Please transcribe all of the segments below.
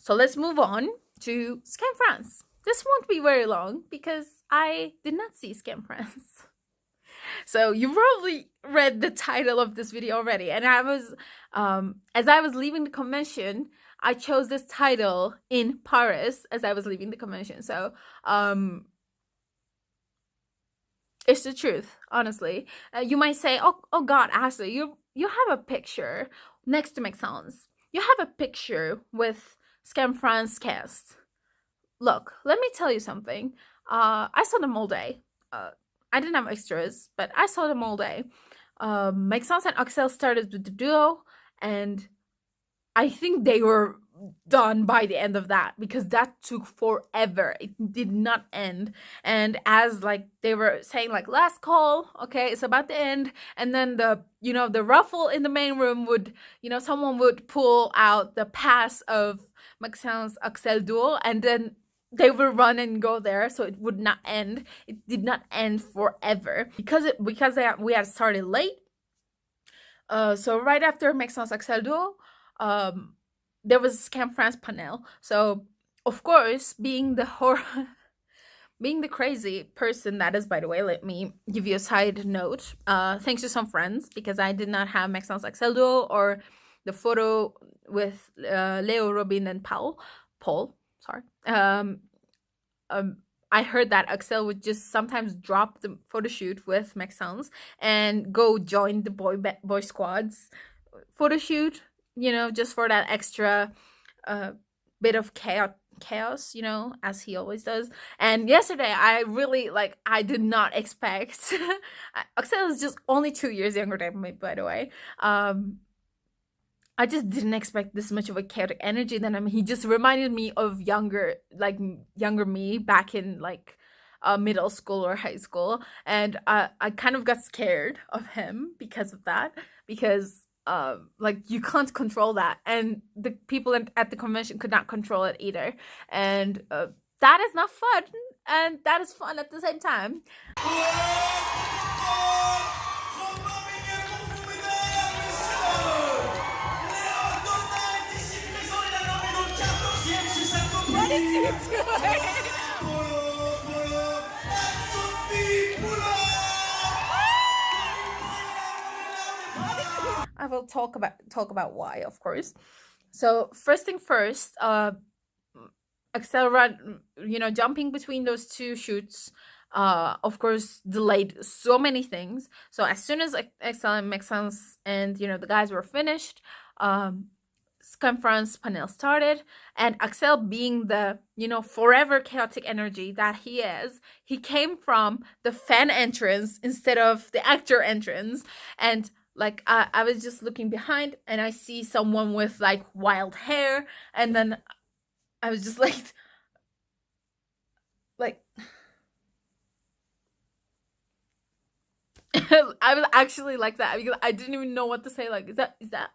So let's move on to Skam France. This won't be very long because I did not see Skam France. So you probably read the title of this video already. And I was, as I was leaving the convention, I chose this title in Paris as I was leaving the convention. So it's the truth, honestly. You might say, oh God, Ashley, you have a picture next to Maxence. You have a picture with Skam France cast. Look, let me tell you something. I saw them all day. I didn't have extras, but I saw them all day. Maxence and Axel started with the duo, and I think they were done by the end of that because that took forever. It did not end. And as like they were saying, like, last call, okay, it's about to end. And then the ruffle in the main room would, someone would pull out the pass of Maxence Axel duo, and then they would run and go there, so it would not end. It did not end forever because we had started late. So right after Maxence Axel duo, there was Skam France panel. So of course, being the crazy person that is, by the way, let me give you a side note. Thanks to some friends, because I did not have Maxence Axel duo or the photo with Leo, Robin, and Paul. Sorry. I heard that Axel would just sometimes drop the photo shoot with Maxence and go join the boy squad's photo shoot, just for that extra bit of chaos, as he always does. And yesterday, I did not expect. Axel is just only 2 years younger than me, by the way. I just didn't expect this much of a chaotic energy. Then he just reminded me of younger me back in middle school or high school, and I kind of got scared of him because of that. Because you can't control that, and the people at the convention could not control it either, and that is not fun, and that is fun at the same time. What is he doing? I will talk about why, of course. So first thing first, Axel ran, jumping between those two shoots, of course, delayed so many things. So as soon as Axel and Maxence and the guys were finished, Skam France panel started, and Axel, being the forever chaotic energy that he is, he came from the fan entrance instead of the actor entrance. And I was just looking behind, and I see someone with wild hair, and then I was just like I was actually like that because I didn't even know what to say. Is that?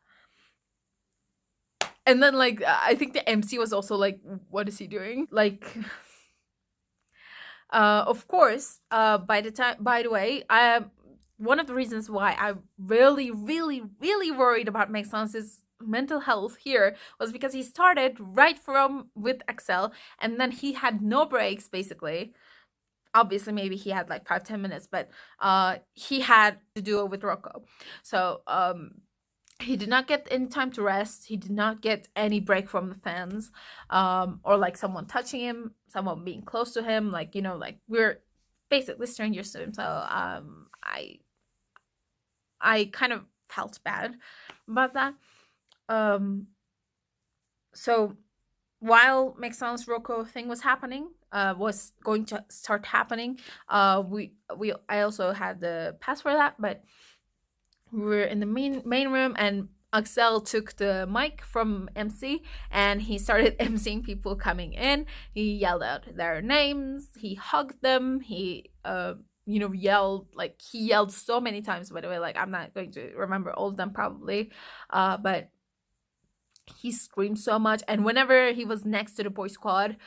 And then I think the MC was also what is he doing? Of course, by the way, one of the reasons why I really worried about Maxence's mental health here was because he started right with Axel, and then he had no breaks, basically. Obviously, maybe he had 5-10 minutes, but he had to do it with Rocco. So he did not get any time to rest. He did not get any break from the fans, or someone touching him, someone being close to him. We're basically strangers to him. So I kind of felt bad about that. So while Maxence Rocco thing was happening, was going to start happening, I also had the pass for that, but we were in the main room, and Axel took the mic from MC, and he started emceeing people coming in. He yelled out their names, he hugged them, he yelled, he yelled so many times, by the way. I'm not going to remember all of them probably, but he screamed so much. And whenever he was next to the boy squad,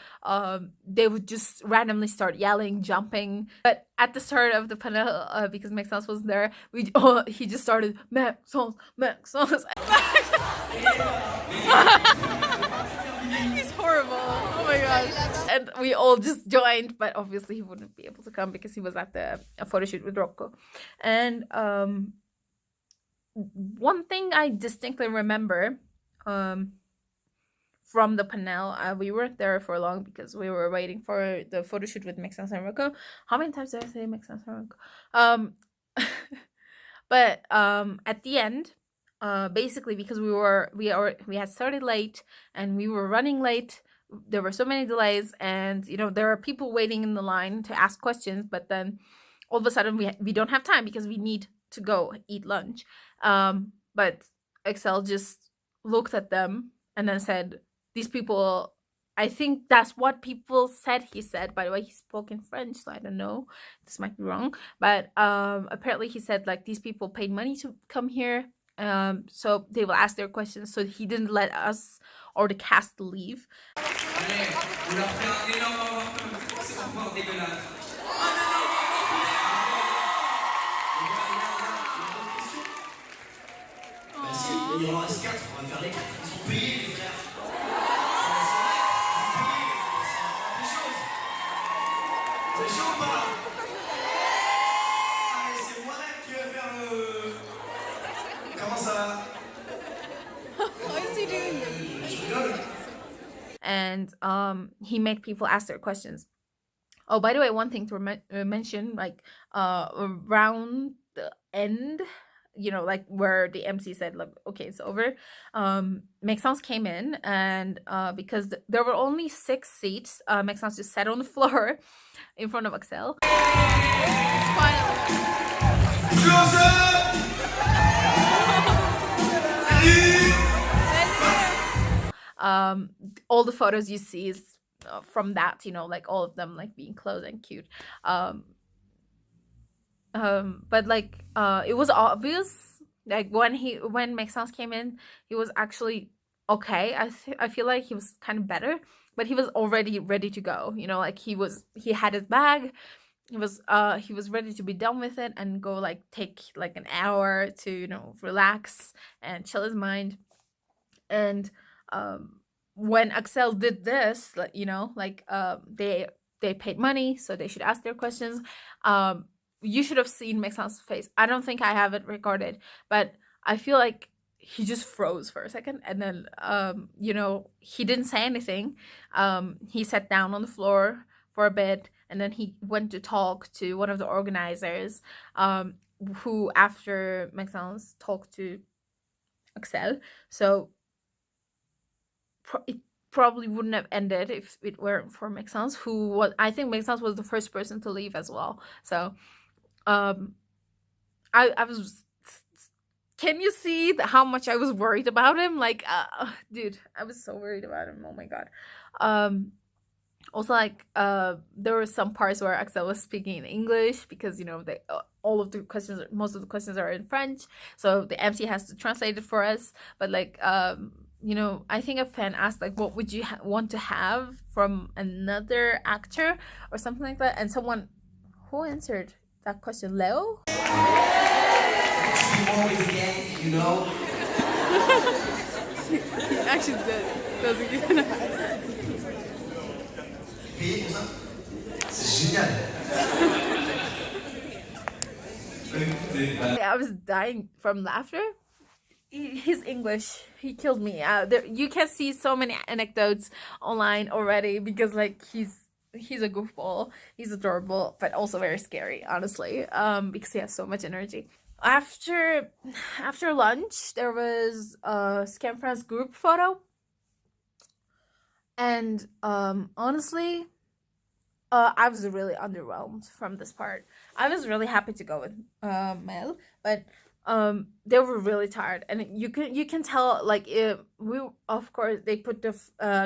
they would just randomly start yelling, jumping. But at the start of the panel, because Maxence was there, he just started Maxence. He's horrible. Oh my god. And we all just joined, but obviously he wouldn't be able to come because he was at the photo shoot with Rocco. And one thing I distinctly remember from the panel, we weren't there for long because we were waiting for the photo shoot with Maxence and Rocco. How many times did I say Maxence and Rocco? But at the end, basically because we had started late and we were running late, there were so many delays, and you know there are people waiting in the line to ask questions, but then all of a sudden we don't have time because we need to go eat lunch. But Axel just looked at them and then said, these people, I think that's what people said he said. By the way, he spoke in French, so I don't know, this might be wrong, but apparently he said like these people paid money to come here, so they will ask their questions, so he didn't let us or the cast leave. Il en reste 4, on va faire les 4. Ils sont payés, les frères. C'est chaud ou pas? Allez, c'est moi-même qui vais faire le... Comment ça va? Why is he doing this? Je rigole. And he made people ask their questions. Oh, by the way, one thing to mention, like around the end, you know, like where the MC said, like, okay, it's over, Maxence came in, and because there were only 6 seats, Maxence just sat on the floor in front of Axel. All the photos you see is from that, you know, like all of them like being close and cute. But like it was obvious, like when Maxence came in, he was actually okay. I feel like he was kind of better, but he was already ready to go, you know, like he had his bag, he was ready to be done with it and go like take like an hour to, you know, relax and chill his mind. And when Axel did this, like, you know, like they paid money, so they should ask their questions. You should have seen Maxence's face. I don't think I have it recorded, but I feel like he just froze for a second, and then you know, he didn't say anything. He sat down on the floor for a bit, and then he went to talk to one of the organizers, who after Maxence talked to Axel. So it probably wouldn't have ended if it weren't for Maxence, who was, I think Maxence was the first person to leave as well. So I was, can you see how much I was worried about him? Like dude, I was so worried about him. Oh my god. Also, like there were some parts where Axel was speaking in English because, you know, they most of the questions are in French, so the MC has to translate it for us. But like you know, I think a fan asked like, what would you want to have from another actor or something like that, and someone, who answered that question? Leo? You know? He actually doesn't even know. Payé pour ça? C'est génial! I was dying from laughter. His English, he killed me. You can see so many anecdotes online already because like he's a goofball, he's adorable, but also very scary, honestly, because he has so much energy. After lunch, there was a Skam France group photo, and honestly, I was really underwhelmed from this part. I was really happy to go with Mel, but they were really tired, and you can tell, like, we, of course, they put the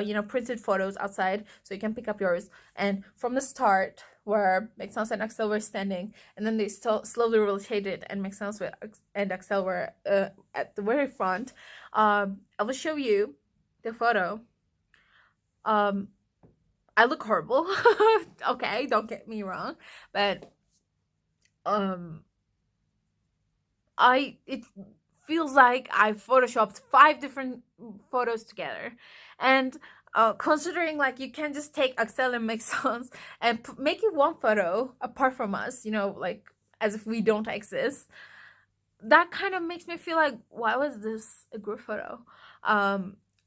you know, printed photos outside so you can pick up yours, and from the start where Maxence and Axel were standing, and then they slowly rotated, and Maxence and Axel were at the very front. I will show you the photo. I look horrible. Okay, don't get me wrong, but it feels like I photoshopped 5 different photos together, and considering like you can just take Axel and Maxence and make it one photo apart from us, you know, like as if we don't exist. That kind of makes me feel like, why was this a group photo?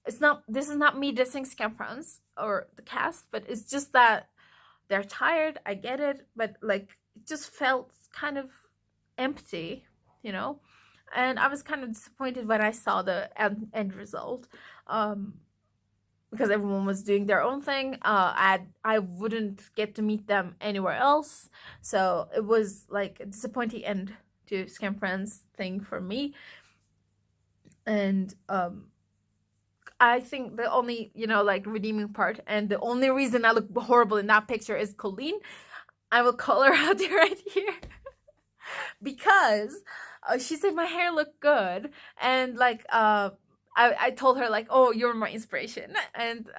It's not, this is not me dissing Skam France or the cast, but it's just that they're tired. I get it, but like it just felt kind of empty, you know. And I was kind of disappointed when I saw the end result, um, because everyone was doing their own thing. I wouldn't get to meet them anywhere else, so it was like a disappointing end to Scam Friends thing for me. And I think the only, you know, like redeeming part and the only reason I look horrible in that picture is Colleen. I will call her out right here because she said my hair looked good, and like I told her like, oh, you're my inspiration. And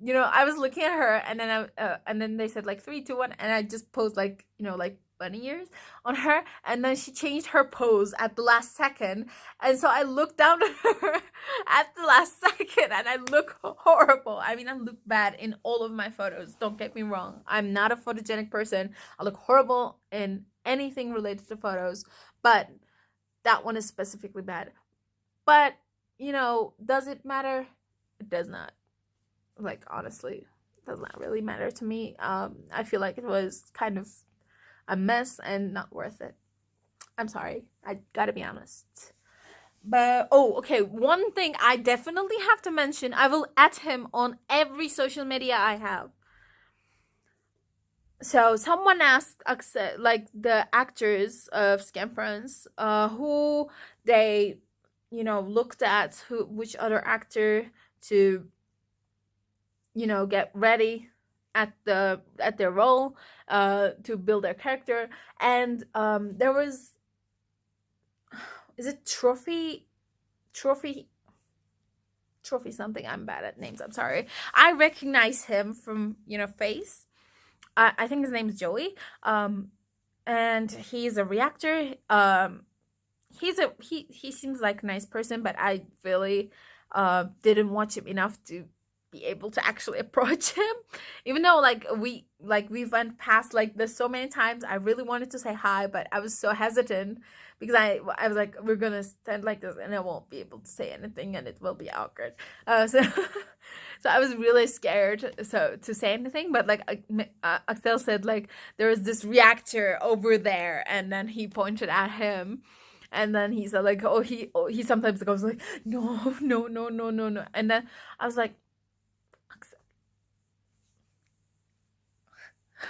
you know, I was looking at her, and then and then they said like 3 2 1, and I just posed like, you know, like bunny ears on her, and then she changed her pose at the last second, and so I looked down at her at the last second, and I look horrible. I mean, I look bad in all of my photos, don't get me wrong. I'm not a photogenic person. I look horrible in anything related to photos, but that one is specifically bad. But you know, does it matter? It does not. Like, honestly, it does not really matter to me. I feel like it was kind of a mess and not worth it. I'm sorry. I gotta be honest. But, oh, okay. One thing I definitely have to mention, I will add him on every social media I have. So someone asked, like, the actors of Scam France, who they, you know, looked at which other actor to, you know, get ready at their role, to build their character. And there was, is it trophy something? I'm bad at names, I'm sorry. I recognize him from, you know, face. I think his name is Joey, and he's a reactor. He seems like a nice person, but I really didn't watch him enough to be able to actually approach him. Even though like we went past like this so many times, I really wanted to say hi, but I was so hesitant because I was like, we're gonna stand like this and I won't be able to say anything and it will be awkward. So so I was really scared to say anything. But like Axel said, like there was this reactor over there, and then he pointed at him. And then he said like, he sometimes goes like, no, no, no, no, no, no. And then I was like,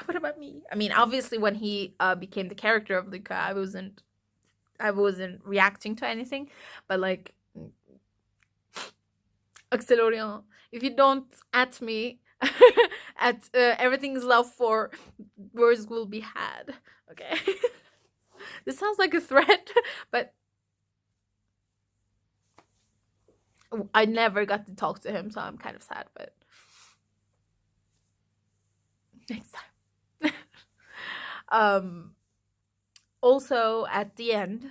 what about me? I mean, obviously when he became the character of Luca, I wasn't reacting to anything. But like, Axel, if you don't at me at everything is love for, words will be had. Okay. This sounds like a threat, but I never got to talk to him, so I'm kind of sad, but next time. Also at the end,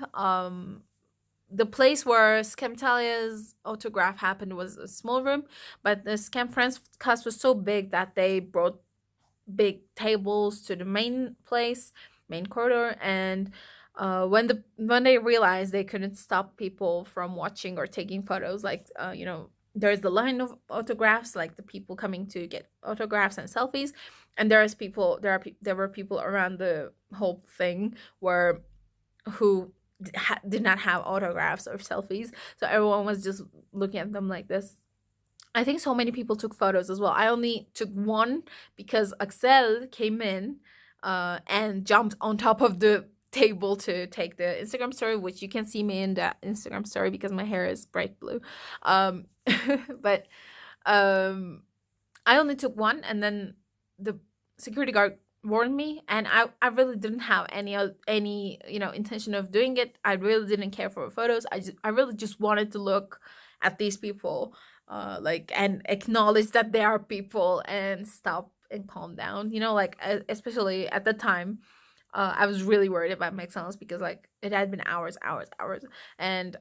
the place where Skam Italia's autograph happened was a small room, but the Skam France cast was so big that they brought big tables to the main corridor. And when they realized they couldn't stop people from watching or taking photos, like you know, there's the line of autographs, like the people coming to get autographs and selfies, and there were people around the whole thing who did not have autographs or selfies, so everyone was just looking at them like this. I think so many people took photos as well. I only took one because Axel came in and jumped on top of the table to take the Instagram story, which you can see me in the Instagram story because my hair is bright blue. But I only took one, and then the security guard warned me, and I really didn't have any you know, intention of doing it. I really didn't care for photos. I really just wanted to look at these people, like, and acknowledge that they are people and stop and calm down, you know, like especially at the time. I was really worried about Maxence because like it had been hours, and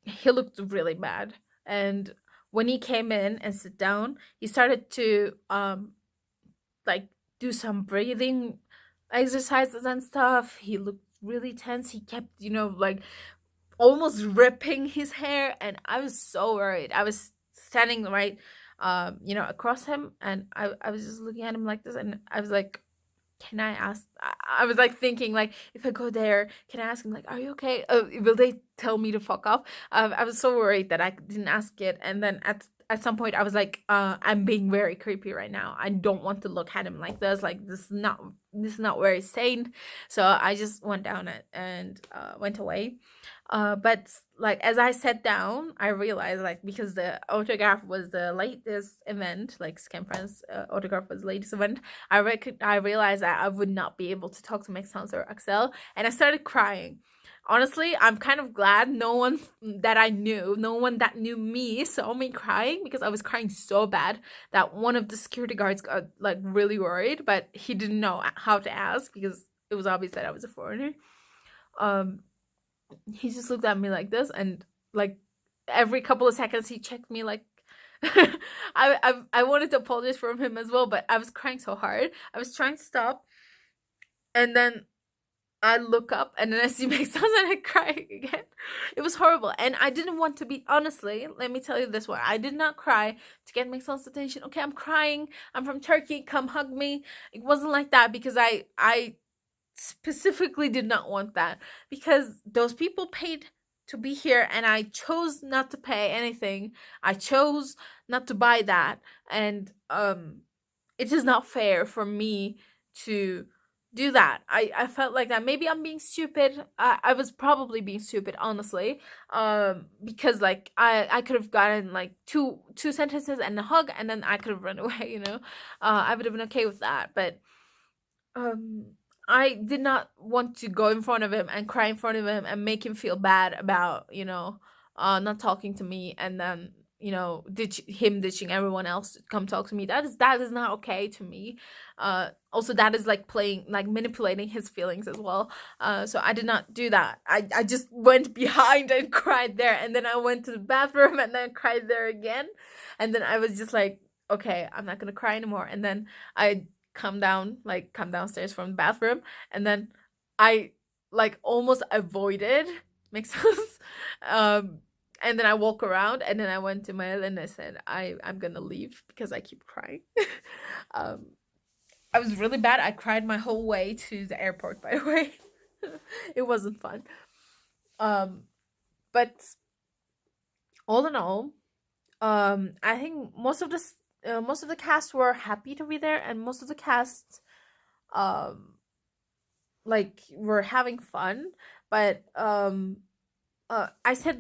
he looked really bad. And when he came in and sit down, he started to like do some breathing exercises and stuff. He looked really tense. He kept, like almost ripping his hair, and I was so worried. I was standing right across him, and I was just looking at him like this, and I was like, can I ask? I was like thinking, like, if I go there, can I ask him, like, are you okay? Will they tell me to fuck off? I was so worried that I didn't ask it. And then at some point, I was like, I'm being very creepy right now. I don't want to look at him like this. Like, this is not very sane. So I just went down it and went away. But like as I sat down, I realized, like, because the autograph was the latest event, like Skam France autograph was the latest event, I realized that I would not be able to talk to Maxence or Axel, and I started crying. Honestly, I'm kind of glad no one that knew me saw me crying, because I was crying so bad that one of the security guards got like really worried, but he didn't know how to ask because it was obvious that I was a foreigner. He just looked at me like this, and like every couple of seconds he checked me, like I wanted to apologize for him as well, but I was crying so hard. I was trying to stop, and then I look up, and then I see Maxence, and I cry again. It was horrible, and I didn't want to be, honestly, let me tell you this one, I did not cry to get Maxence's attention. Okay, I'm crying, I'm from Turkey, come hug me. It wasn't like that, because I specifically did not want that, because those people paid to be here, and I chose not to pay anything. I chose not to buy that, and it is not fair for me to do that. I felt like that. Maybe I'm being stupid. I was probably being stupid, honestly, because like I could have gotten like two sentences and a hug, and then I could have run away. I would have been okay with that, but I did not want to go in front of him and cry in front of him and make him feel bad about, not talking to me, and then, ditching everyone else to come talk to me. That is not okay to me. Also, that is like manipulating his feelings as well. So I did not do that. I just went behind and cried there, and then I went to the bathroom and then cried there again. And then I was just like, okay, I'm not gonna cry anymore. And then I come downstairs from the bathroom, and then I like almost avoided Maxence. And then I walk around, and then I went to my and I said, I'm gonna leave because I keep crying. I was really bad. I cried my whole way to the airport, by the way. It wasn't fun. But all in all, I think most of the cast were happy to be there, and most of the cast were having fun. But I said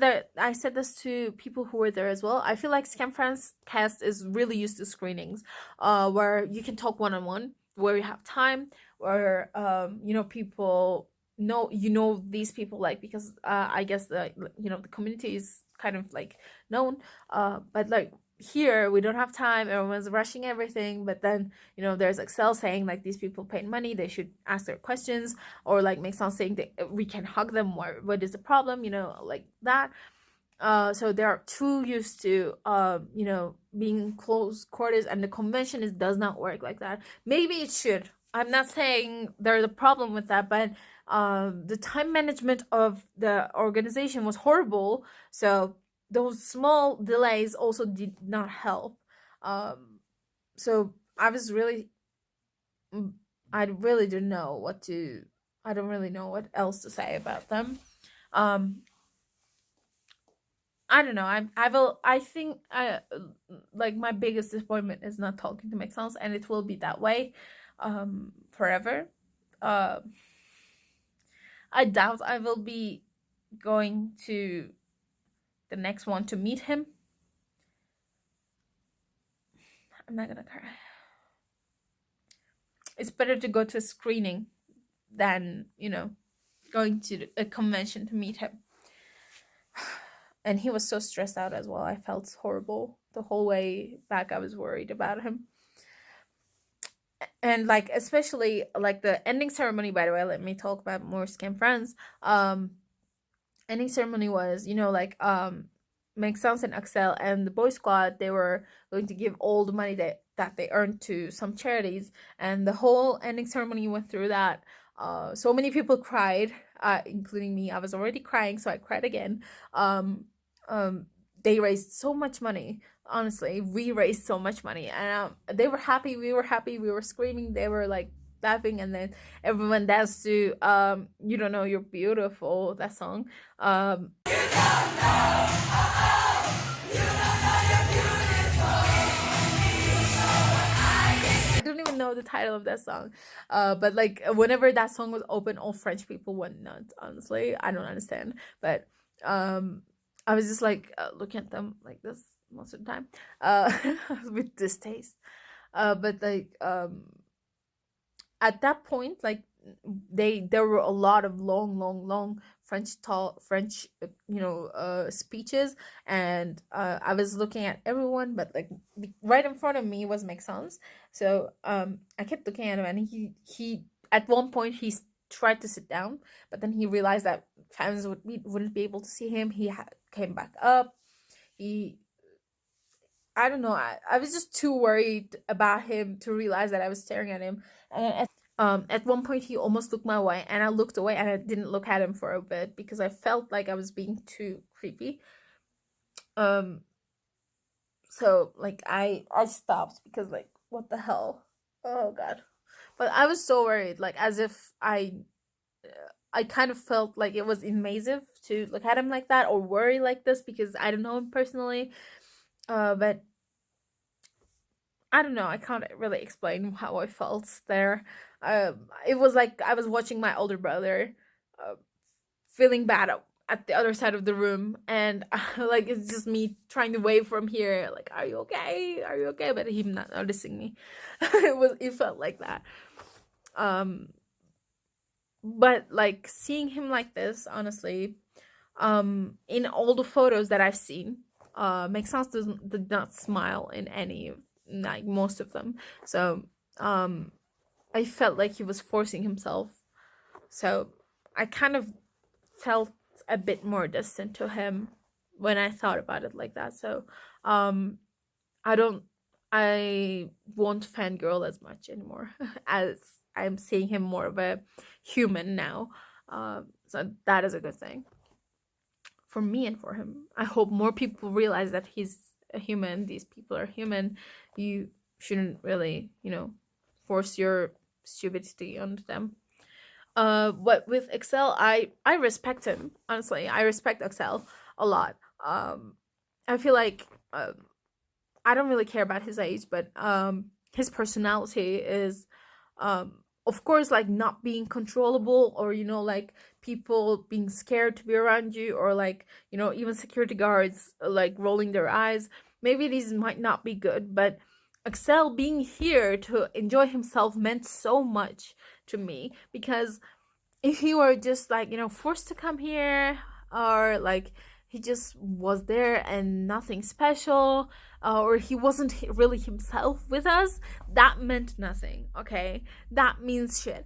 this to people who were there as well. I feel like Skam France cast is really used to screenings where you can talk one-on-one, where you have time, where people know these people, like, because I guess the community is kind of like known, but like here we don't have time, everyone's rushing everything. But then there's Excel saying like these people paid money, they should ask their questions, or like make someone saying that we can hug them, what is the problem, like that. So they are too used to being in close quarters, and the convention does not work like that. Maybe it should. I'm not saying there's a problem with that, but the time management of the organization was horrible. So those small delays also did not help. So I really didn't know what to. I don't really know what else to say about them. I don't know. I think like my biggest disappointment is not talking to Maxence, and it will be that way forever. I doubt I will be going to the next one to meet him. I'm not gonna cry. It's better to go to a screening than going to a convention to meet him. And he was so stressed out as well. I felt horrible the whole way back. I was worried about him. And like, especially like the ending ceremony, by the way, let me talk about more Skam France. Ending ceremony was, Maxence and Axel and the boy squad, they were going to give all the money that they earned to some charities, and the whole ending ceremony went through that. So many people cried, including me. I was already crying, so I cried again. Um, they raised so much money. Honestly, we raised so much money, and they were happy. We were happy. We were screaming. They were like laughing, and then everyone danced to "You Don't Know You're Beautiful," that song. I don't even know the title of that song. But like whenever that song was open, all French people went nuts. Honestly, I don't understand, but I was just like looking at them like this most of the time, with distaste. But like at that point, like there were a lot of long French speeches, and I was looking at everyone, but like right in front of me was Maxence. So I kept looking at him, and he at one point tried to sit down, but then he realized that fans wouldn't be able to see him. Came back up. He I don't know. I was just too worried about him to realize that I was staring at him. And at one point, he almost looked my way, and I looked away, and I didn't look at him for a bit because I felt like I was being too creepy. Um, so like I stopped because like what the hell? Oh God! But I was so worried, like as if I kind of felt like it was invasive to look at him like that or worry like this because I don't know him personally. But I don't know. I can't really explain how I felt there. It was like I was watching my older brother, uh, feeling bad at the other side of the room, and like it's just me trying to wave from here, like, "Are you okay? Are you okay?" But him not noticing me. It felt like that. Um, but like seeing him like this, honestly, in all the photos that I've seen, Maxence did not smile in any, like most of them. So I felt like he was forcing himself. So I kind of felt a bit more distant to him when I thought about it like that. So I don't I won't fangirl as much anymore as I'm seeing him more of a human now. So that is a good thing for me and for him. I hope more people realize that he's a human. These people are human. You shouldn't really, force your stupidity on them. But with Excel, I respect him. Honestly, I respect Excel a lot. I feel like I don't really care about his age, but his personality is of course like not being controllable, or like people being scared to be around you, or like even security guards like rolling their eyes. Maybe these might not be good, but Axel being here to enjoy himself meant so much to me, because if he were just like forced to come here, or like he just was there and nothing special, or he wasn't really himself with us, that meant nothing. Okay, that means shit.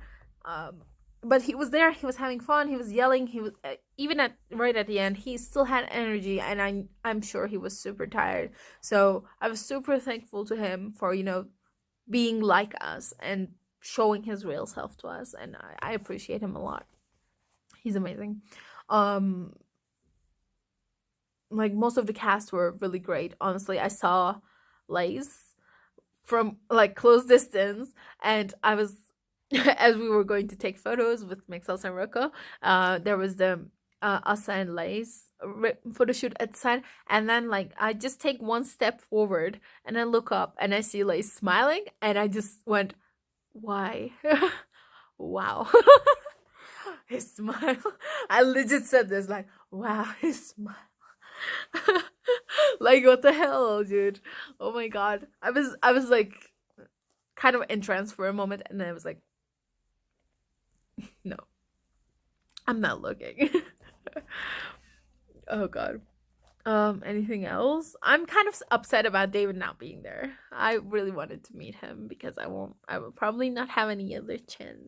But he was there, he was having fun, he was yelling, he was even at right at the end he still had energy, and I'm sure he was super tired. So I was super thankful to him for being like us and showing his real self to us, and I appreciate him a lot. He's amazing. um like most of the cast were really great. Honestly, I saw Lace from like close distance, and I was as we were going to take photos with Mixels and Rocco, there was the Asa and Lace photo shoot at the side, and then like I just take one step forward and I look up and I see Lace smiling, and I just went, why? Wow. His smile. I legit said this, like, wow, his smile. Like what the hell, dude? Oh my god. I was like kind of entranced for a moment, and then I was like, no, I'm not looking. Oh god. Anything else? I'm kind of upset about David not being there. I really wanted to meet him because I will probably not have any other chance.